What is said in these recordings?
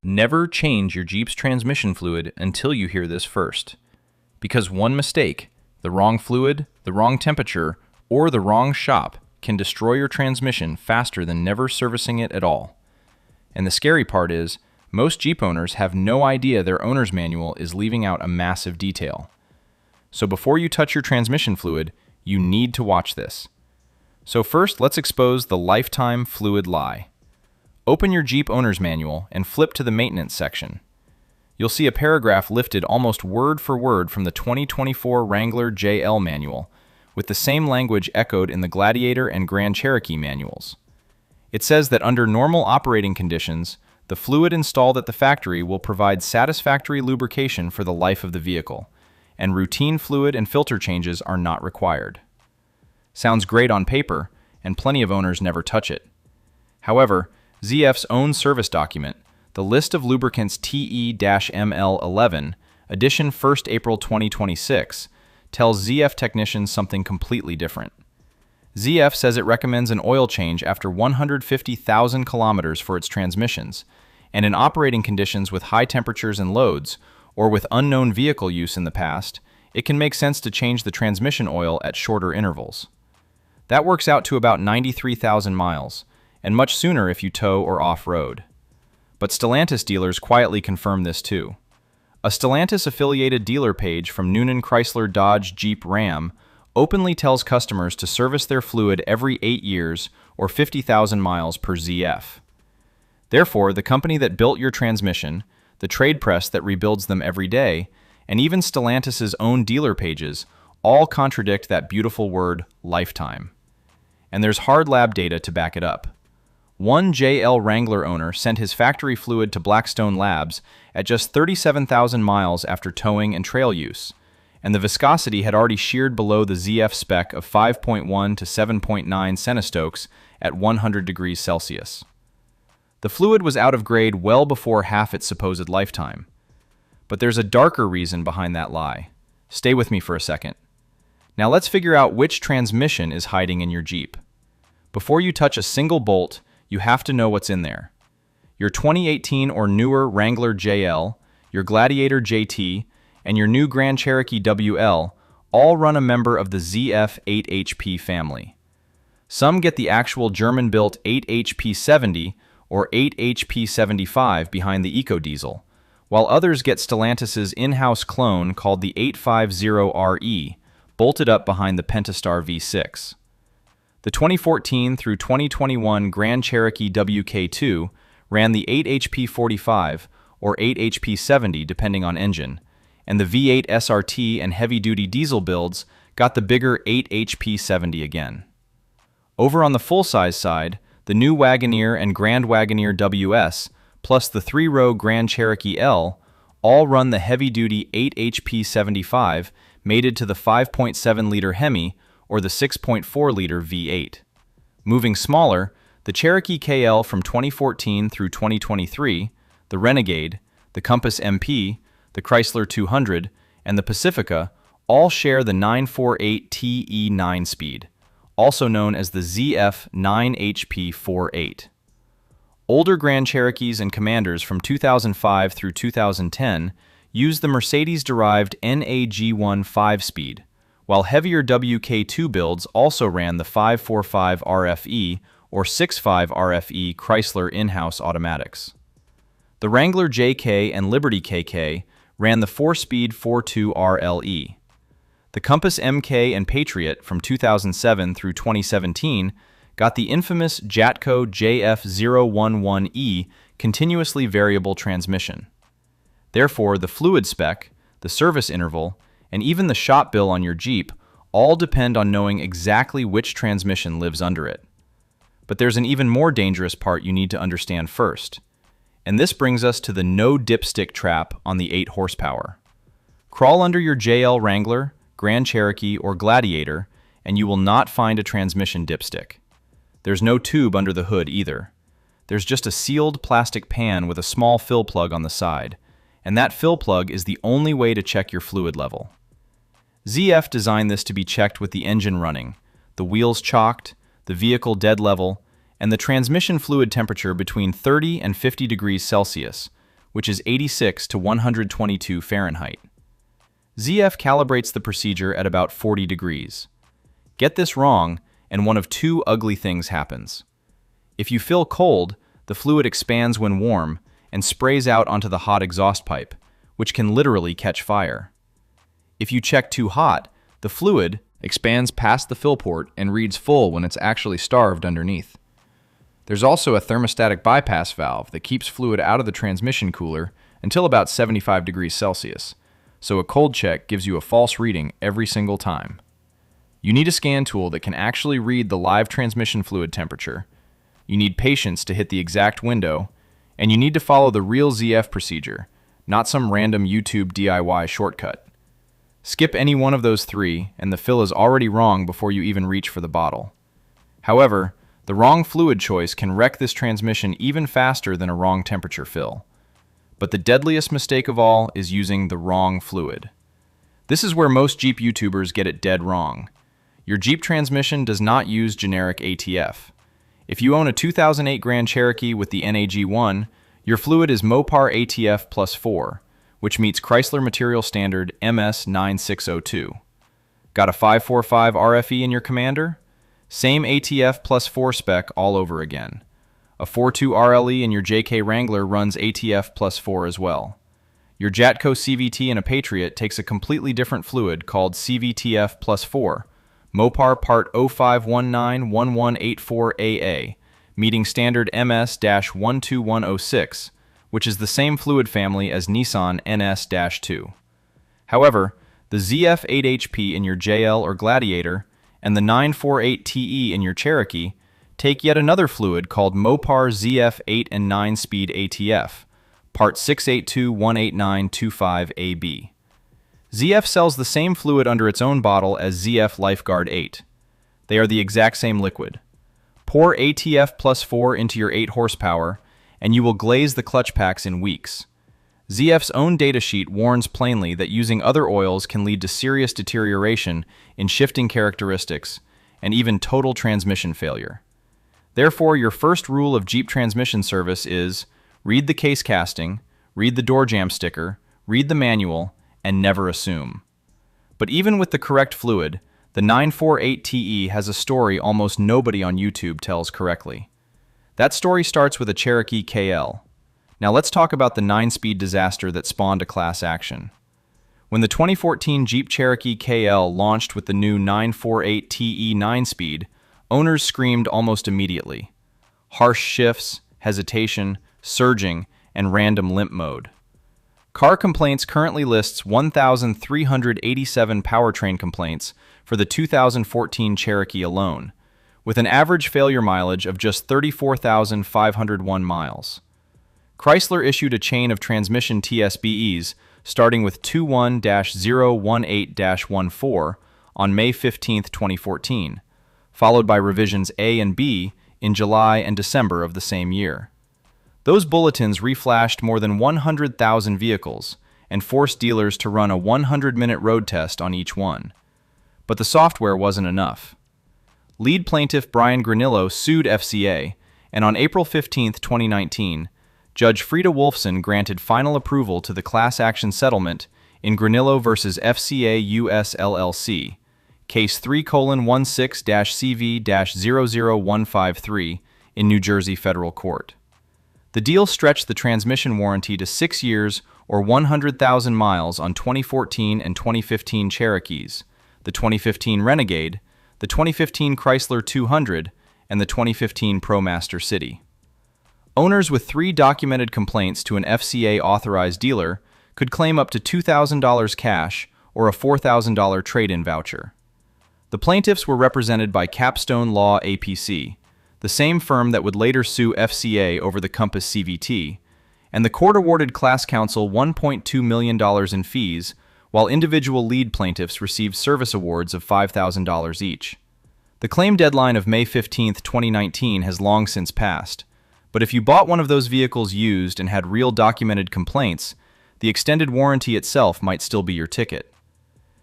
Never change your Jeep's transmission fluid until you hear this first. Because one mistake, the wrong fluid, the wrong temperature, or the wrong shop can destroy your transmission faster than never servicing it at all. And the scary part is, most Jeep owners have no idea their owner's manual is leaving out a massive detail. So before you touch your transmission fluid, you need to watch this. So first, let's expose the lifetime fluid lie. Open your Jeep owner's manual and flip to the maintenance section. You'll see a paragraph lifted almost word for word from the 2024 Wrangler JL manual, with the same language echoed in the Gladiator and Grand Cherokee manuals. It says that under normal operating conditions, the fluid installed at the factory will provide satisfactory lubrication for the life of the vehicle, and routine fluid and filter changes are not required. Sounds great on paper, and plenty of owners never touch it. However, ZF's own service document, the List of Lubricants TE-ML11, edition 1st April 2026, tells ZF technicians something completely different. ZF says it recommends an oil change after 150,000 kilometers for its transmissions, and in operating conditions with high temperatures and loads, or with unknown vehicle use in the past, it can make sense to change the transmission oil at shorter intervals. That works out to about 93,000 miles, and much sooner if you tow or off-road. But Stellantis dealers quietly confirm this too. A Stellantis-affiliated dealer page from Noonan Chrysler Dodge Jeep Ram openly tells customers to service their fluid every 8 years or 50,000 miles per ZF. Therefore, the company that built your transmission, the trade press that rebuilds them every day, and even Stellantis' own dealer pages all contradict that beautiful word, lifetime. And there's hard lab data to back it up. One JL Wrangler owner sent his factory fluid to Blackstone Labs at just 37,000 miles after towing and trail use, and the viscosity had already sheared below the ZF spec of 5.1 to 7.9 centistokes at 100 degrees Celsius. The fluid was out of grade well before half its supposed lifetime. But there's a darker reason behind that lie. Stay with me for a second. Now let's figure out which transmission is hiding in your Jeep. Before you touch a single bolt, you have to know what's in there. Your 2018 or newer Wrangler JL, your Gladiator JT, and your new Grand Cherokee WL all run a member of the ZF 8HP family. Some get the actual German-built 8HP70 or 8HP75 behind the EcoDiesel, while others get Stellantis' in-house clone called the 850RE, bolted up behind the Pentastar V6. The 2014 through 2021 Grand Cherokee WK2 ran the 8HP45 or 8HP70 depending on engine, and the V8 SRT and heavy-duty diesel builds got the bigger 8HP70 again. Over on the full-size side, the new Wagoneer and Grand Wagoneer WS, plus the 3-row Grand Cherokee L, all run the heavy-duty 8HP75 mated to the 5.7-liter Hemi or the 6.4-liter V8. Moving smaller, the Cherokee KL from 2014 through 2023, the Renegade, the Compass MP, the Chrysler 200, and the Pacifica all share the 948TE 9-speed, also known as the ZF 9HP48. Older Grand Cherokees and Commanders from 2005 through 2010 used the Mercedes-derived NAG1 5-speed, while heavier WK2 builds also ran the 545 RFE or 65 RFE Chrysler in-house automatics. The Wrangler JK and Liberty KK ran the 4-speed 42 RLE. The Compass MK and Patriot from 2007 through 2017 got the infamous Jatco JF011E continuously variable transmission. Therefore, the fluid spec, the service interval, and even the shop bill on your Jeep all depend on knowing exactly which transmission lives under it. But there's an even more dangerous part you need to understand first, and this brings us to the no dipstick trap on the 8 horsepower. Crawl under your JL Wrangler, Grand Cherokee, or Gladiator, and you will not find a transmission dipstick. There's no tube under the hood either. There's just a sealed plastic pan with a small fill plug on the side, and that fill plug is the only way to check your fluid level. ZF designed this to be checked with the engine running, the wheels chalked, the vehicle dead level, and the transmission fluid temperature between 30 and 50 degrees Celsius, which is 86 to 122 Fahrenheit. ZF calibrates the procedure at about 40 degrees. Get this wrong, and one of two ugly things happens. If you fill cold, the fluid expands when warm and sprays out onto the hot exhaust pipe, which can literally catch fire. If you check too hot, the fluid expands past the fill port and reads full when it's actually starved underneath. There's also a thermostatic bypass valve that keeps fluid out of the transmission cooler until about 75 degrees Celsius, so a cold check gives you a false reading every single time. You need a scan tool that can actually read the live transmission fluid temperature. You need patience to hit the exact window, and you need to follow the real ZF procedure, not some random YouTube DIY shortcut. Skip any one of those three, and the fill is already wrong before you even reach for the bottle. However, the wrong fluid choice can wreck this transmission even faster than a wrong temperature fill. But the deadliest mistake of all is using the wrong fluid. This is where most Jeep YouTubers get it dead wrong. Your Jeep transmission does not use generic ATF. If you own a 2008 Grand Cherokee with the NAG1, your fluid is Mopar ATF plus 4, which meets Chrysler Material Standard MS9602. Got a 545 RFE in your Commander? Same ATF plus 4 spec all over again. A 4.2 RLE in your JK Wrangler runs ATF plus 4 as well. Your Jatco CVT in a Patriot takes a completely different fluid called CVTF plus 4, Mopar Part 05191184AA, meeting standard MS-12106, which is the same fluid family as Nissan NS-2. However, the ZF8HP in your JL or Gladiator and the 948TE in your Cherokee take yet another fluid called Mopar ZF8 and 9-speed ATF, Part 682-18925AB. ZF sells the same fluid under its own bottle as ZF Lifeguard 8. They are the exact same liquid. Pour ATF plus 4 into your 8 horsepower, and you will glaze the clutch packs in weeks. ZF's own datasheet warns plainly that using other oils can lead to serious deterioration in shifting characteristics and even total transmission failure. Therefore, your first rule of Jeep transmission service is read the case casting, read the door jamb sticker, read the manual, and never assume. But even with the correct fluid, the 948TE has a story almost nobody on YouTube tells correctly. That story starts with a Cherokee KL. Now let's talk about the 9-speed disaster that spawned a class action. When the 2014 Jeep Cherokee KL launched with the new 948TE 9-speed, owners screamed almost immediately. Harsh shifts, hesitation, surging, and random limp mode. Car Complaints currently lists 1,387 powertrain complaints for the 2014 Cherokee alone, with an average failure mileage of just 34,501 miles. Chrysler issued a chain of transmission TSBEs starting with 21-018-14 on May 15, 2014, followed by revisions A and B in July and December of the same year. Those bulletins reflashed more than 100,000 vehicles and forced dealers to run a 100-minute road test on each one. But the software wasn't enough. Lead plaintiff Brian Granillo sued FCA, and on April 15, 2019, Judge Frida Wolfson granted final approval to the class action settlement in Granillo v. FCA US LLC, Case 3:16-CV-00153 in New Jersey Federal Court. The deal stretched the transmission warranty to 6 years or 100,000 miles on 2014 and 2015 Cherokees, the 2015 Renegade, the 2015 Chrysler 200, and the 2015 ProMaster City. Owners with 3 documented complaints to an FCA-authorized dealer could claim up to $2,000 cash or a $4,000 trade-in voucher. The plaintiffs were represented by Capstone Law APC, the same firm that would later sue FCA over the Compass CVT, and the court awarded class counsel $1.2 million in fees, while individual lead plaintiffs received service awards of $5,000 each. The claim deadline of May 15, 2019 has long since passed, but if you bought one of those vehicles used and had real documented complaints, the extended warranty itself might still be your ticket.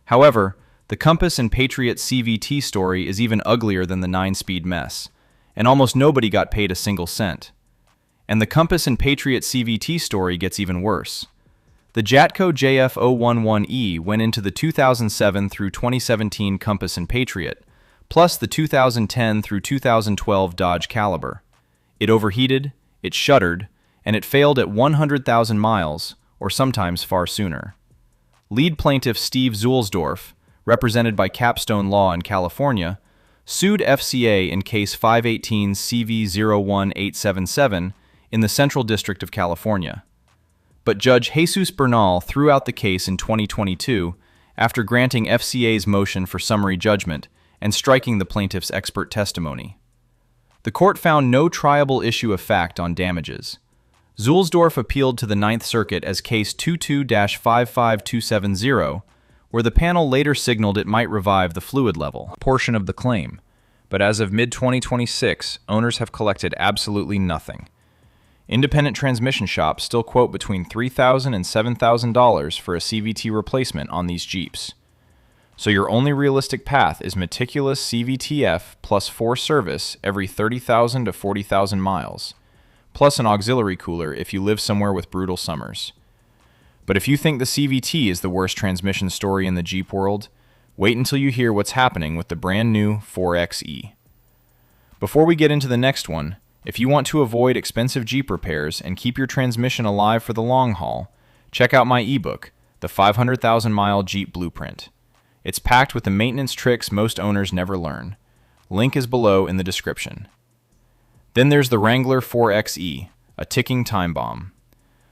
However, the Compass and Patriot CVT story is even uglier than the 9-speed mess, and almost nobody got paid a single cent. And the Compass and Patriot CVT story gets even worse. The Jatco JF011E went into the 2007 through 2017 Compass and Patriot, plus the 2010 through 2012 Dodge Caliber. It overheated, it shuddered, and it failed at 100,000 miles, or sometimes far sooner. Lead plaintiff Steve Zuhlsdorf, represented by Capstone Law in California, sued FCA in case 518 CV01877 in the Central District of California. But Judge Jesus Bernal threw out the case in 2022 after granting FCA's motion for summary judgment and striking the plaintiff's expert testimony. The court found no triable issue of fact on damages. Zuhlsdorf appealed to the Ninth Circuit as Case 22-55270, where the panel later signaled it might revive the fluid level portion of the claim. But as of mid-2026, owners have collected absolutely nothing. Independent transmission shops still quote between $3,000 and $7,000 for a CVT replacement on these Jeeps. So your only realistic path is meticulous CVTF plus 4 service every 30,000 to 40,000 miles, plus an auxiliary cooler if you live somewhere with brutal summers. But if you think the CVT is the worst transmission story in the Jeep world, wait until you hear what's happening with the brand new 4xe. Before we get into the next one, if you want to avoid expensive Jeep repairs and keep your transmission alive for the long haul, check out my ebook, The 500,000-Mile Jeep Blueprint. It's packed with the maintenance tricks most owners never learn. Link is below in the description. Then there's the Wrangler 4xe, a ticking time bomb.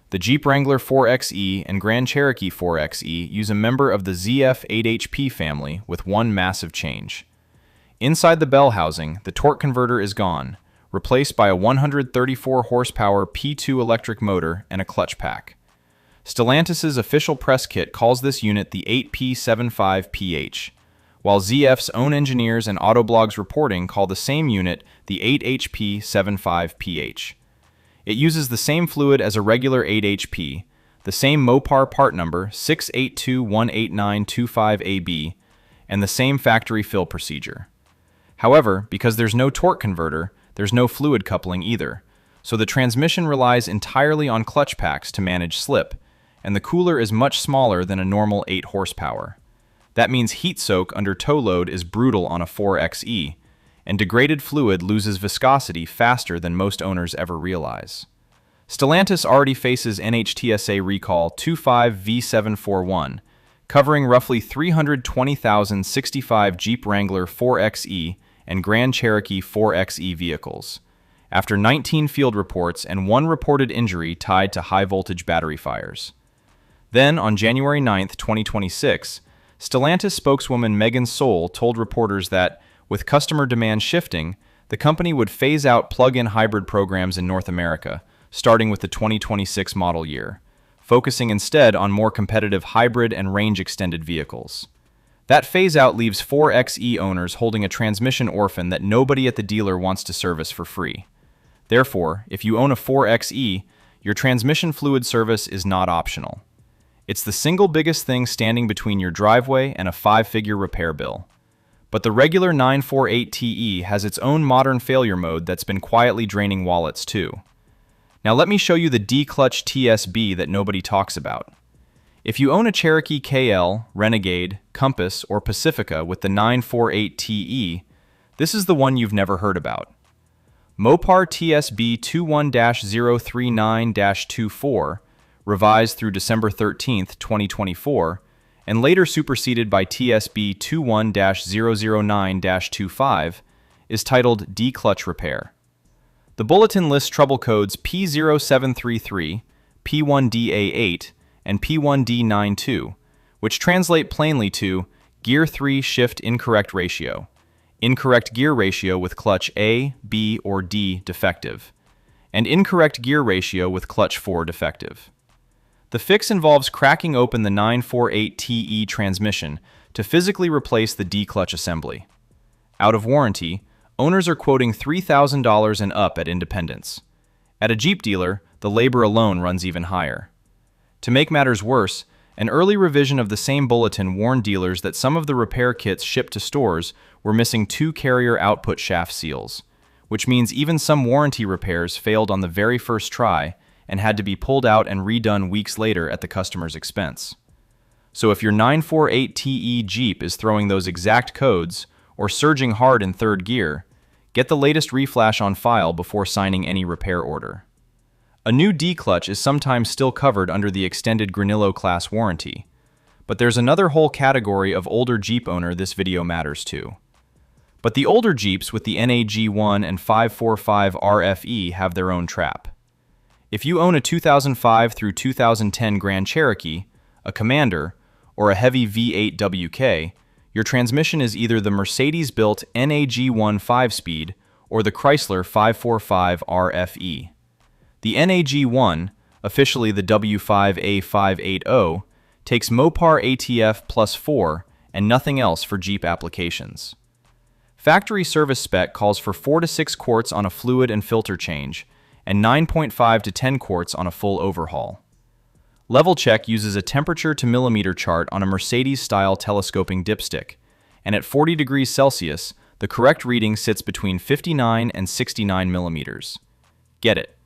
The Jeep Wrangler 4xe and Grand Cherokee 4xe use a member of the ZF8HP family with one massive change. Inside the bell housing, the torque converter is gone, replaced by a 134 horsepower P2 electric motor and a clutch pack. Stellantis' official press kit calls this unit the 8P75PH, while ZF's own engineers and Autoblog's reporting call the same unit the 8HP75PH. It uses the same fluid as a regular 8HP, the same Mopar part number 682189225AB, and the same factory fill procedure. However, because there's no torque converter, there's no fluid coupling either, so the transmission relies entirely on clutch packs to manage slip, and the cooler is much smaller than a normal 8 horsepower. That means heat soak under tow load is brutal on a 4xe, and degraded fluid loses viscosity faster than most owners ever realize. Stellantis already faces NHTSA recall 25V741, covering roughly 320,065 Jeep Wrangler 4xe and Grand Cherokee 4xe vehicles, after 19 field reports and 1 reported injury tied to high-voltage battery fires. Then, on January 9, 2026, Stellantis spokeswoman Megan Soul told reporters that, with customer demand shifting, the company would phase out plug-in hybrid programs in North America, starting with the 2026 model year, focusing instead on more competitive hybrid and range-extended vehicles. That phase-out leaves 4xe owners holding a transmission orphan that nobody at the dealer wants to service for free. Therefore, if you own a 4xe, your transmission fluid service is not optional. It's the single biggest thing standing between your driveway and a 5-figure repair bill. But the regular 948TE has its own modern failure mode that's been quietly draining wallets too. Now let me show you the D-clutch TSB that nobody talks about. If you own a Cherokee KL, Renegade, Compass, or Pacifica with the 948TE, this is the one you've never heard about. Mopar TSB 21-039-24, revised through December 13, 2024, and later superseded by TSB 21-009-25, is titled D-clutch repair. The bulletin lists trouble codes P0733, P1DA8, and P1D92, which translate plainly to Gear 3 Shift Incorrect Ratio, incorrect gear ratio with clutch A, B, or D defective, and incorrect gear ratio with clutch 4 defective. The fix involves cracking open the 948TE transmission to physically replace the D-clutch assembly. Out of warranty, owners are quoting $3,000 and up at independence. At a Jeep dealer, the labor alone runs even higher. To make matters worse, an early revision of the same bulletin warned dealers that some of the repair kits shipped to stores were missing 2 carrier output shaft seals, which means even some warranty repairs failed on the very first try and had to be pulled out and redone weeks later at the customer's expense. So if your 948TE Jeep is throwing those exact codes or surging hard in third gear, get the latest reflash on file before signing any repair order. A new D-clutch is sometimes still covered under the extended Granillo class warranty, but there's another whole category of older Jeep owner this video matters to. But the older Jeeps with the NAG1 and 545 RFE have their own trap. If you own a 2005 through 2010 Grand Cherokee, a Commander, or a heavy V8 WK, your transmission is either the Mercedes-built NAG1 5-speed or the Chrysler 545 RFE. The NAG1, officially the W5A580, takes Mopar ATF plus 4 and nothing else for Jeep applications. Factory service spec calls for 4 to 6 quarts on a fluid and filter change, and 9.5 to 10 quarts on a full overhaul. Level Check uses a temperature to millimeter chart on a Mercedes-style telescoping dipstick, and at 40 degrees Celsius, the correct reading sits between 59 and 69 millimeters. Get it?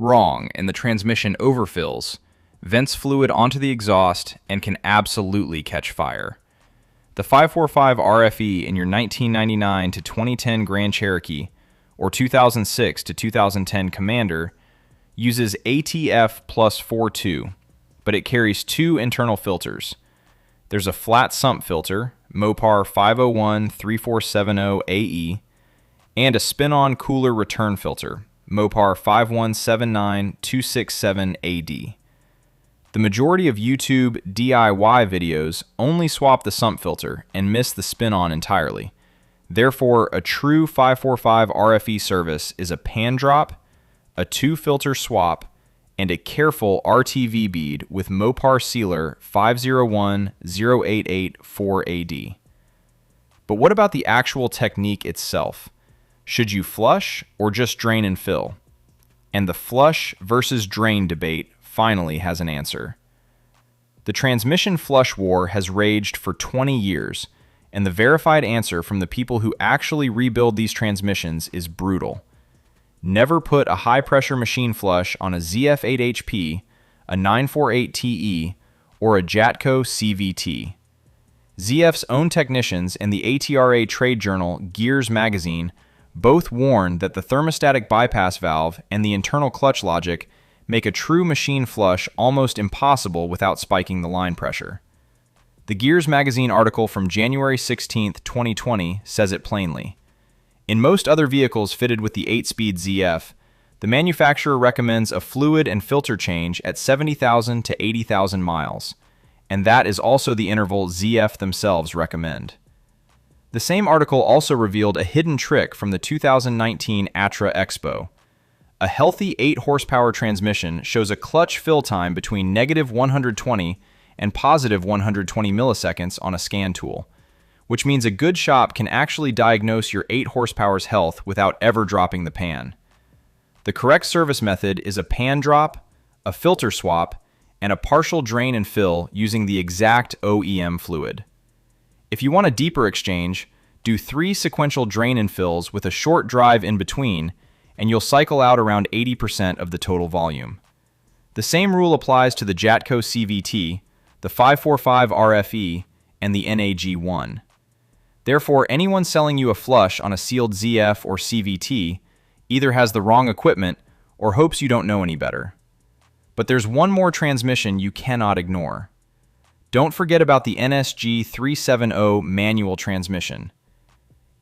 Wrong, and the transmission overfills, vents fluid onto the exhaust, and can absolutely catch fire. The 545 RFE in your 1999 to 2010 Grand Cherokee or 2006 to 2010 Commander uses ATF plus 4.2, but it carries 2 internal filters. There's a flat sump filter, Mopar 501-3470AE, and a spin-on cooler return filter, Mopar 5179267AD. The majority of YouTube DIY videos only swap the sump filter and miss the spin-on entirely. Therefore, a true 545 RFE service is a pan drop, a 2-filter swap, and a careful RTV bead with Mopar sealer 501088-4AD. But what about the actual technique itself? Should you flush or just drain and fill? And the flush versus drain debate finally has an answer. The transmission flush war has raged for 20 years, and the verified answer from the people who actually rebuild these transmissions is brutal. Never put a high-pressure machine flush on a ZF8HP, a 948TE, or a Jatco CVT. ZF's own technicians and the ATRA trade journal Gears magazine both warn that the thermostatic bypass valve and the internal clutch logic make a true machine flush almost impossible without spiking the line pressure. The Gears magazine article from January 16, 2020 says it plainly. In most other vehicles fitted with the 8-speed ZF, the manufacturer recommends a fluid and filter change at 70,000 to 80,000 miles, and that is also the interval ZF themselves recommend. The same article also revealed a hidden trick from the 2019 ATRA Expo. A healthy 8-horsepower transmission shows a clutch fill time between negative 120 and positive 120 milliseconds on a scan tool, which means a good shop can actually diagnose your 8 horsepower's health without ever dropping the pan. The correct service method is a pan drop, a filter swap, and a partial drain and fill using the exact OEM fluid. If you want a deeper exchange, do 3 sequential drain and fills with a short drive in between, and you'll cycle out around 80% of the total volume. The same rule applies to the Jatco CVT, the 545 RFE, and the NAG1. Therefore, anyone selling you a flush on a sealed ZF or CVT either has the wrong equipment or hopes you don't know any better. But there's one more transmission you cannot ignore. Don't forget about the NSG 370 manual transmission.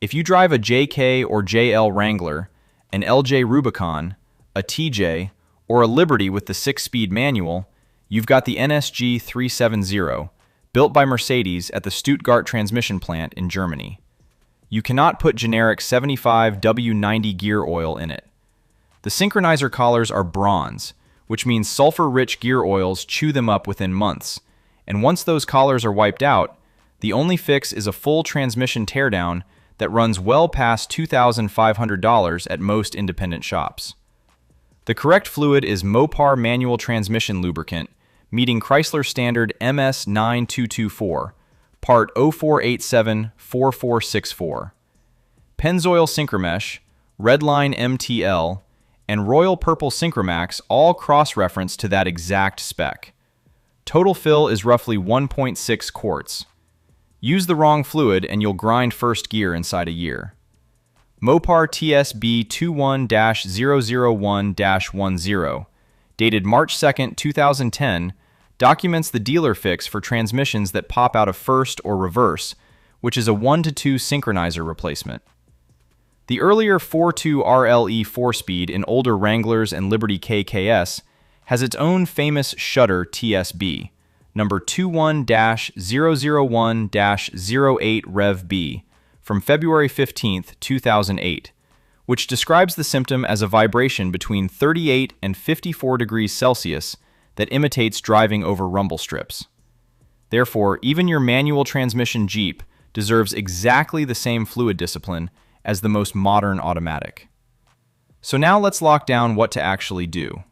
If you drive a JK or JL Wrangler, an LJ Rubicon, a TJ, or a Liberty with the 6-speed manual, you've got the NSG 370, built by Mercedes at the Stuttgart transmission plant in Germany. You cannot put generic 75 W90 gear oil in it. The synchronizer collars are bronze, which means sulfur-rich gear oils chew them up within months, and once those collars are wiped out, the only fix is a full transmission teardown that runs well past $2,500 at most independent shops. The correct fluid is Mopar manual transmission lubricant, meeting Chrysler standard MS9224, part 04874464. Pennzoil Synchromesh, Redline MTL, and Royal Purple Synchromax all cross-reference to that exact spec. Total fill is roughly 1.6 quarts. Use the wrong fluid and you'll grind first gear inside a year. Mopar TSB 21-001-10, dated March 2, 2010, documents the dealer fix for transmissions that pop out of first or reverse, which is a 1-to-2 synchronizer replacement. The earlier 4.2 RLE 4-speed in older Wranglers and Liberty KKS has its own famous shutter TSB, number 21-001-08 Rev B, from February 15, 2008, which describes the symptom as a vibration between 38 and 54 degrees Celsius that imitates driving over rumble strips. Therefore, even your manual transmission Jeep deserves exactly the same fluid discipline as the most modern automatic. So now let's lock down what to actually do.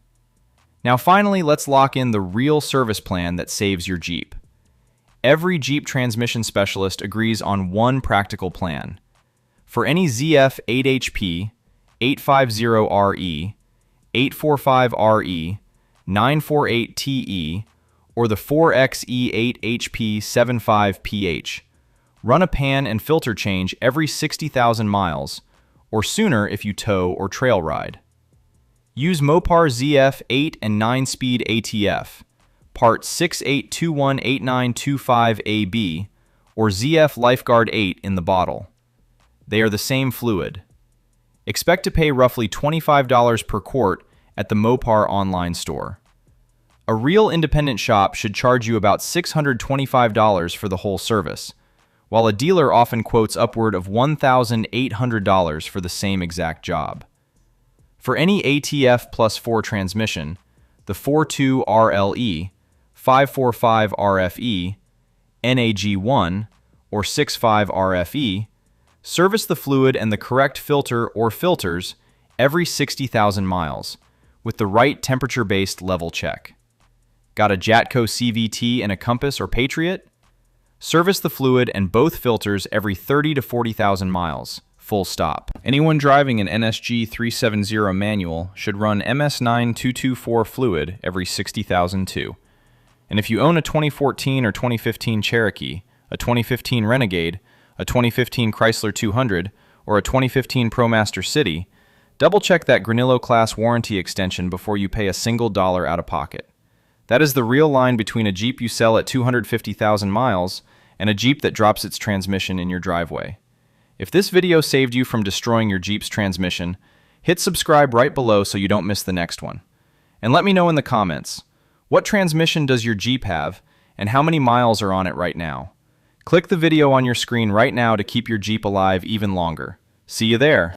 Now finally, let's lock in the real service plan that saves your Jeep. Every Jeep transmission specialist agrees on one practical plan. For any ZF 8HP, 850RE, 845RE, 948TE, or the 4XE8HP 75PH, run a pan and filter change every 60,000 miles, or sooner if you tow or trail ride. Use Mopar ZF 8 and 9-speed ATF, part 68218925AB, or ZF Lifeguard 8 in the bottle. They are the same fluid. Expect to pay roughly $25 per quart at the Mopar online store. A real independent shop should charge you about $625 for the whole service, while a dealer often quotes upward of $1,800 for the same exact job. For any ATF plus 4 transmission, the 4.2 RLE, 545 RFE, NAG1, or 6.5 RFE, service the fluid and the correct filter or filters every 60,000 miles with the right temperature-based level check. Got a Jatco CVT and a Compass or Patriot? Service the fluid and both filters every 30 to 40,000 miles, full stop. Anyone driving an NSG 370 manual should run MS9224 fluid every 60,000 too. And if you own a 2014 or 2015 Cherokee, a 2015 Renegade, a 2015 Chrysler 200, or a 2015 ProMaster City, double-check that Granillo Class warranty extension before you pay a single dollar out of pocket. That is the real line between a Jeep you sell at 250,000 miles and a Jeep that drops its transmission in your driveway. If this video saved you from destroying your Jeep's transmission, hit subscribe right below so you don't miss the next one. And let me know in the comments, what transmission does your Jeep have and how many miles are on it right now? Click the video on your screen right now to keep your Jeep alive even longer. See you there!